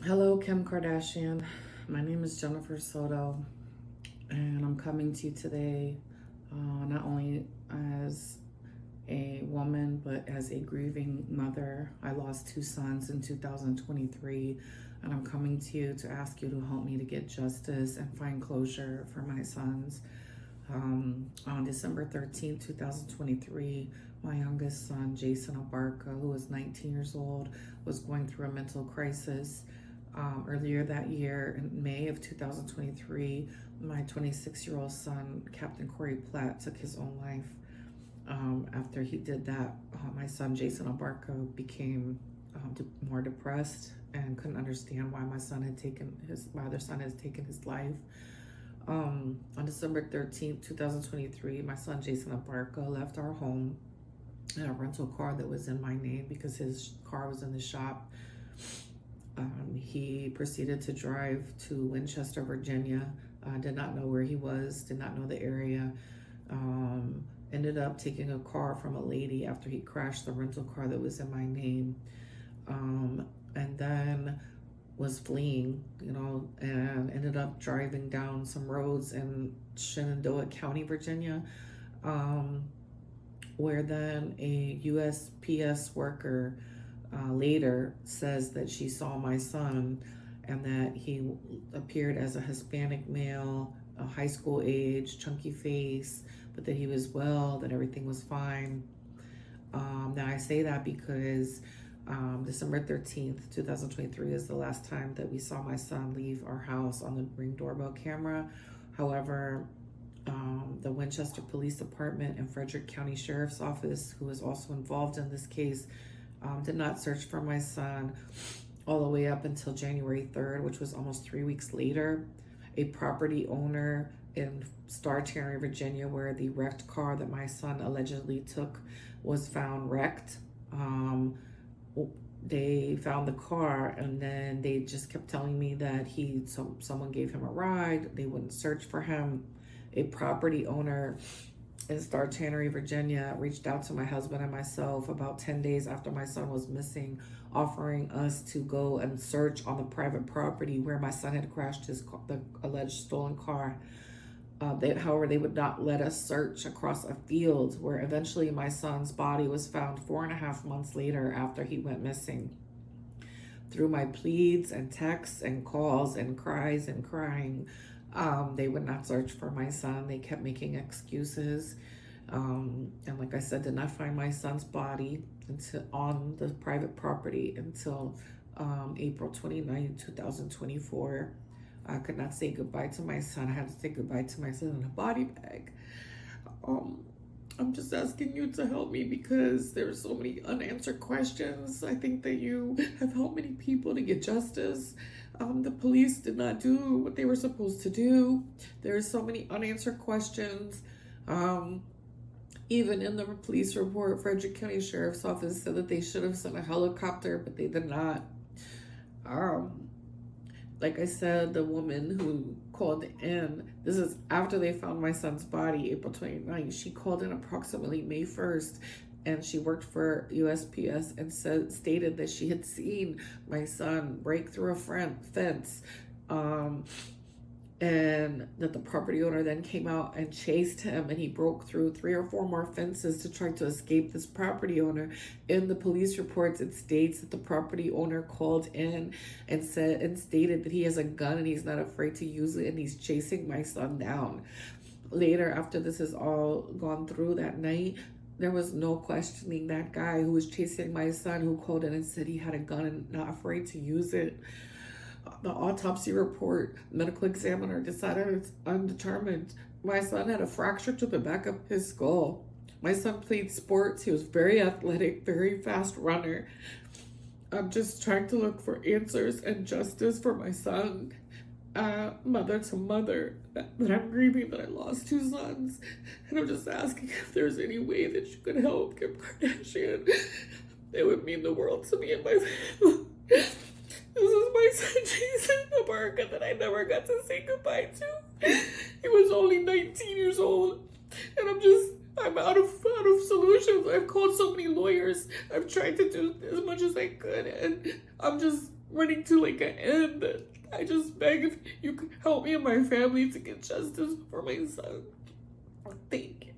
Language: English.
Hello, Kim Kardashian. My name is Jennifer Soto, and I'm coming to you today not only as a woman but as a grieving mother. I lost two sons in 2023, and I'm coming to you to ask you to help me to get justice and find closure for my sons. On December 13th, 2023, my youngest son, Jason Abarca, who was 19 years old, was going through a mental crisis. Earlier that year, in May of 2023, my 26-year-old son, Captain Corey Platt, took his own life. After he did that, my son, Jason Abarca, became more depressed and couldn't understand why my other son had taken his life. On December 13th, 2023, my son Jason Abarca left our home in a rental car that was in my name because his car was in the shop. He proceeded to drive to Winchester, Virginia. Did not know where he was, did not know the area. Ended up taking a car from a lady after he crashed the rental car that was in my name. And then was fleeing, and ended up driving down some roads in Shenandoah County, Virginia, where then a USPS worker later says that she saw my son and that he appeared as a Hispanic male, a high school age, chunky face, but that he was well, that everything was fine. Now I say that because December 13th, 2023 is the last time that we saw my son leave our house on the Ring doorbell camera. However, the Winchester Police Department and Frederick County Sheriff's Office, who is also involved in this case, did not search for my son all the way up until January 3rd, which was almost 3 weeks later. A property owner in Star Tannery, Virginia, where the wrecked car that my son allegedly took was found wrecked. They found the car, and then they just kept telling me that someone gave him a ride. They wouldn't search for him. A property owner in Star Tannery, Virginia, reached out to my husband and myself about 10 days after my son was missing, offering us to go and search on the private property where my son had crashed the alleged stolen car. However, they would not let us search across a field where eventually my son's body was found 4.5 months later after he went missing. Through my pleads and texts and calls and cries and crying, they would not search for my son. They kept making excuses. And like I said, did not find my son's body until on the private property until April 29th, 2024. I could not say goodbye to my son. I had to say goodbye to my son in a body bag. I'm just asking you to help me because there's so many unanswered questions. I think that you have helped many people to get justice. The police did not do what they were supposed to do. There's so many unanswered questions. Even in the police report, Frederick County Sheriff's Office said that they should have sent a helicopter, but they did not. Like I said, the woman who called in, this is after they found my son's body, April 29th. She called in approximately May 1st, and she worked for USPS and stated that she had seen my son break through a fence, and that the property owner then came out and chased him, and he broke through 3 or 4 more fences to try to escape this property owner. In the police reports, it states that the property owner called in and stated that he has a gun and he's not afraid to use it, and he's chasing my son down. Later, after this has all gone through that night, there was no questioning that guy who was chasing my son, who called in and said he had a gun and not afraid to use it. The autopsy report, medical examiner decided it's undetermined. My son had a fracture to the back of his skull. My son played sports. He was very athletic, very fast runner. I'm just trying to look for answers and justice for my son. Mother to mother, that I'm grieving that I lost 2 sons. And I'm just asking if there's any way that you could help Kim Kardashian. It would mean the world to me and my family. This is my son Jason Abarca that I never got to say goodbye to. He was only 19 years old, and I'm out of solutions. I've called so many lawyers. I've tried to do as much as I could, and I'm just running to like an end. I just beg if you could help me and my family to get justice for my son. Thank you.